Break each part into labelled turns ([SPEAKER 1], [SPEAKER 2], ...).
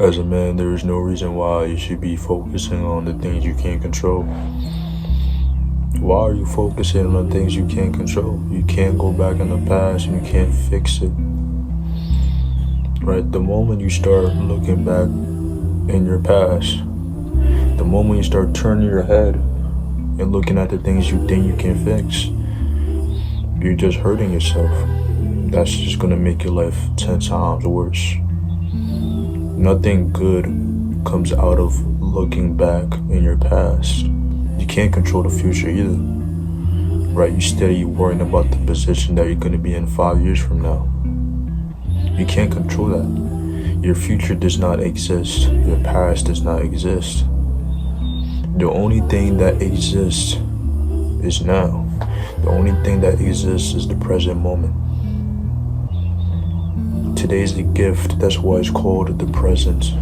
[SPEAKER 1] As a man, there is no reason why you should be focusing on the things you can't control. Why are you focusing on the things you can't control? You can't go back in the past and you can't fix it. Right? The moment you start looking back in your past, the moment you start turning your head and looking at the things you think you can fix, you're just hurting yourself. That's just gonna make your life 10 times worse. Nothing good comes out of looking back in your past. You can't control the future either, right? You steady worrying about the position that you're gonna be in 5 years from now. You can't control that. Your future does not exist. Your past does not exist. The only thing that exists is now. The only thing that exists is the present moment. Today's the gift. That's why it's called the present.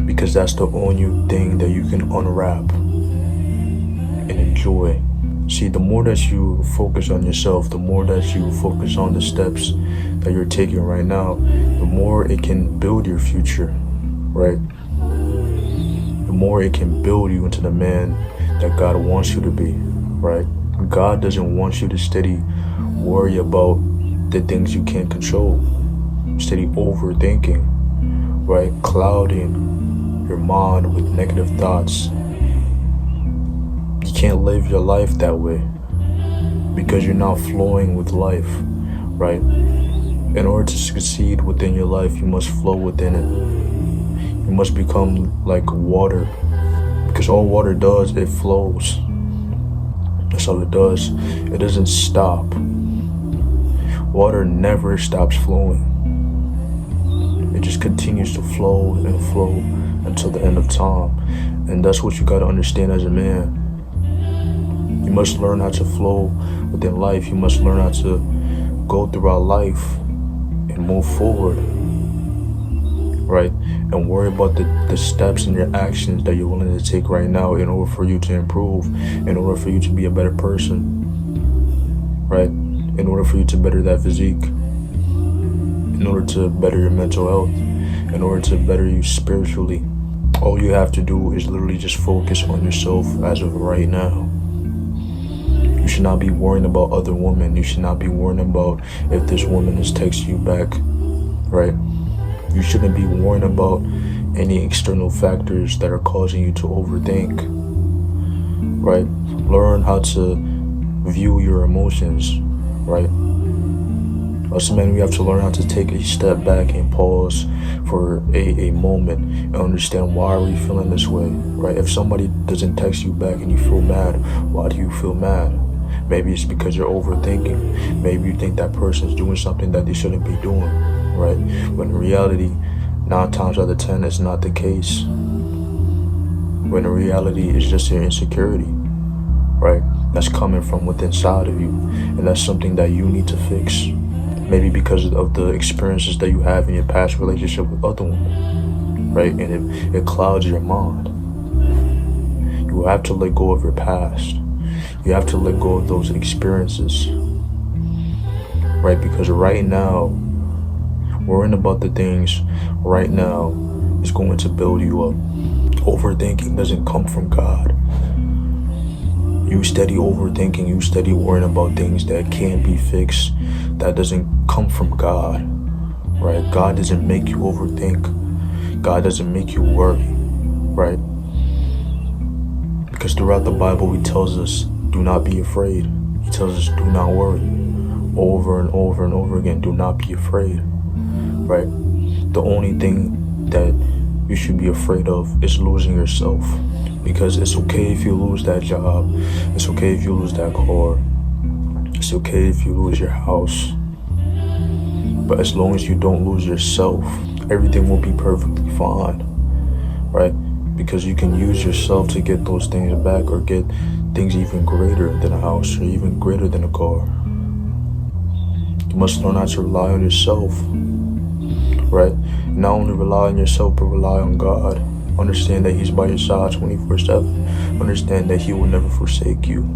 [SPEAKER 1] Because that's the only thing that you can unwrap and enjoy. See, the more that you focus on yourself, the more that you focus on the steps that you're taking right now, the more it can build your future, right? The more it can build you into the man that God wants you to be, right? God doesn't want you to steady worry about the things you can't control, steady overthinking, right? Clouding your mind with negative thoughts. You can't live your life that way because you're not flowing with life, right? In order to succeed within your life, you must flow within it. You must become like water, because all water does, it flows. That's all it does. It doesn't stop. Water never stops flowing. It just continues to flow and flow until the end of time. And that's what you got to understand as a man. You must learn how to flow within life. You must learn how to go throughout life and move forward, right? And worry about the steps and your actions that you're willing to take right now in order for you to improve, in order for you to be a better person, right? In order for you to better that physique, in order to better your mental health, in order to better you spiritually. All you have to do is literally just focus on yourself as of right now. You should not be worrying about other women. You should not be worrying about if this woman is texting you back, right? You shouldn't be worrying about any external factors that are causing you to overthink, right? Learn how to view your emotions, right? Us men, we have to learn how to take a step back and pause for a moment and understand, why are we feeling this way, right? If somebody doesn't text you back and you feel mad, why do you feel mad? Maybe it's because you're overthinking. Maybe you think that person's doing something that they shouldn't be doing, right? When in reality, 9 times out of 10, it's not the case. When in reality, it's just your insecurity, right? That's coming from within inside of you. And that's something that you need to fix. Maybe because of the experiences that you have in your past relationship with other women, right? And it clouds your mind. You have to let go of your past. You have to let go of those experiences, right? Because right now, worrying about the things right now is going to build you up. Overthinking doesn't come from God. You steady overthinking, you steady worrying about things that can't be fixed, that doesn't come from God, right? God doesn't make you overthink. God doesn't make you worry, right? Because throughout the Bible, He tells us, do not be afraid. He tells us, do not worry. Over and over and over again, do not be afraid, right? The only thing that you should be afraid of is losing yourself. Because it's okay if you lose that job. It's okay if you lose that car. It's okay if you lose your house. But as long as you don't lose yourself, everything will be perfectly fine, right? Because you can use yourself to get those things back, or get things even greater than a house, or even greater than a car. You must learn how to rely on yourself, right? Not only rely on yourself, but rely on God. Understand that He's by your side 24/7. Understand that He will never forsake you.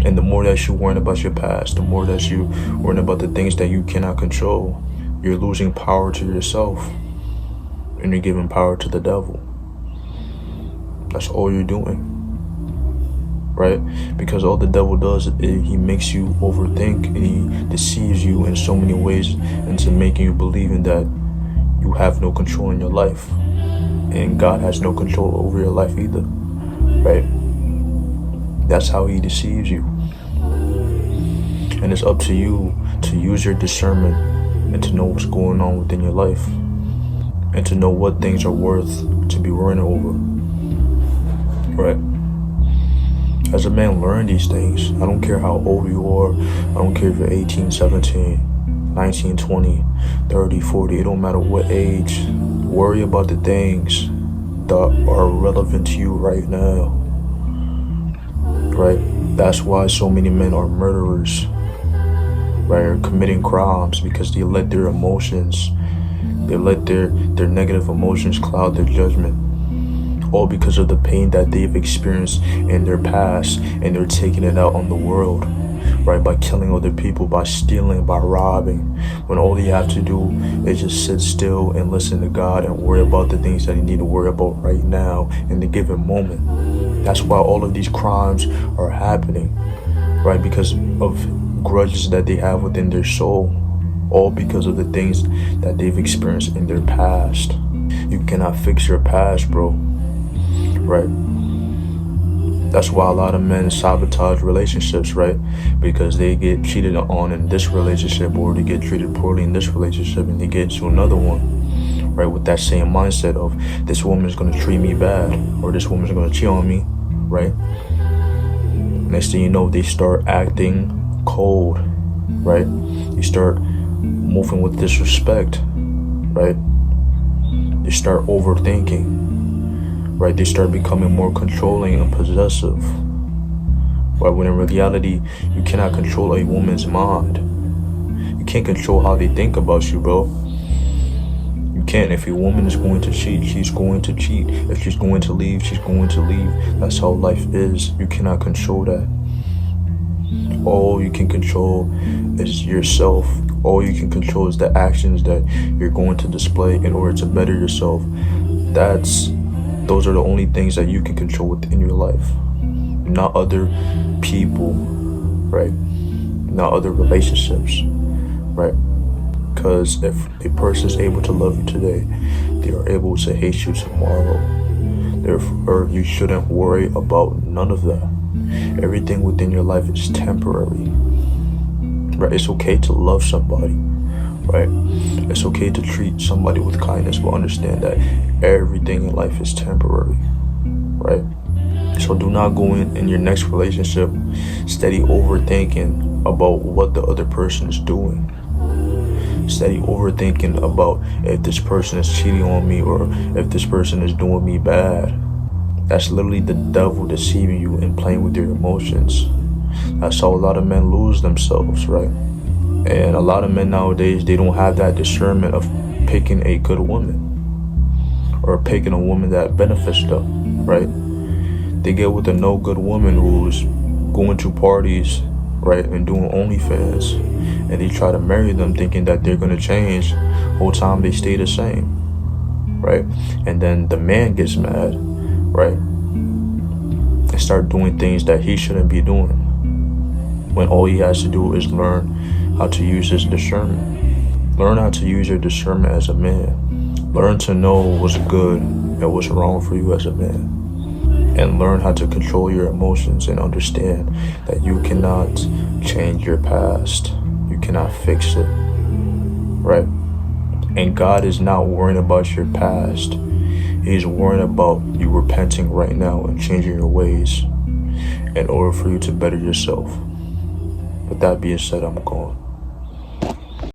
[SPEAKER 1] And the more that you're worrying about your past, the more that you're worrying about the things that you cannot control, you're losing power to yourself. and you're giving power to the devil. That's all you're doing, right? Because all the devil does is he makes you overthink, and he deceives you in so many ways into making you believing that you have no control in your life, and God has no control over your life either, right? That's how he deceives you. And it's up to you to use your discernment and to know what's going on within your life, and to know what things are worth to be worrying over, right? As a man, learn these things. I don't care how old you are. I don't care if you're 18, 17, 19, 20, 30, 40. It don't matter what age. Worry about the things that are relevant to you right now, right? That's why so many men are murderers, right? Are committing crimes because they let their emotions, they let their negative emotions cloud their judgment. All because of the pain that they've experienced in their past, and they're taking it out on the world, right? By killing other people, by stealing, by robbing, when all you have to do is just sit still and listen to God and worry about the things that you need to worry about right now in the given moment. That's why all of these crimes are happening, right? Because of grudges that they have within their soul, all because of the things that they've experienced in their past. You cannot fix your past, bro. Right? That's why a lot of men sabotage relationships, right? Because they get cheated on in this relationship, or they get treated poorly in this relationship, and they get to another one, right? With that same mindset of, this woman's going to treat me bad, or this woman's going to cheat on me, right? Next thing you know, they start acting cold, right? You start moving with disrespect, right? They start overthinking. Right, they start becoming more controlling and possessive. Right, when in reality, you cannot control a woman's mind. You can't control how they think about you, bro. You can't. If a woman is going to cheat, she's going to cheat. If she's going to leave, she's going to leave. That's how life is. You cannot control that. All you can control is yourself. All you can control is the actions that you're going to display in order to better yourself. Those are the only things that you can control within your life, not other people, right? Not other relationships, right? Because if a person is able to love you today, they are able to hate you tomorrow. Therefore, you shouldn't worry about none of that. Everything within your life is temporary, right? It's okay to love somebody, right? It's okay to treat somebody with kindness, but understand that everything in life is temporary, right? So do not go in your next relationship steady overthinking about what the other person is doing. Steady overthinking about if this person is cheating on me, or if this person is doing me bad. That's literally the devil deceiving you and playing with your emotions. That's how a lot of men lose themselves, right? And a lot of men nowadays, they don't have that discernment of picking a good woman, or picking a woman that benefits them, right? They get with a no good woman who's going to parties, right, and doing OnlyFans, and they try to marry them thinking that they're going to change. Whole time they stay the same, right? And then the man gets mad, right, and start doing things that he shouldn't be doing, when all he has to do is learn how to use his discernment. Learn how to use your discernment as a man. Learn to know what's good and what's wrong for you as a man. And learn how to control your emotions, and understand that you cannot change your past. You cannot fix it, right? And God is not worrying about your past. He's worrying about you repenting right now and changing your ways in order for you to better yourself. With that being said, I'm gone.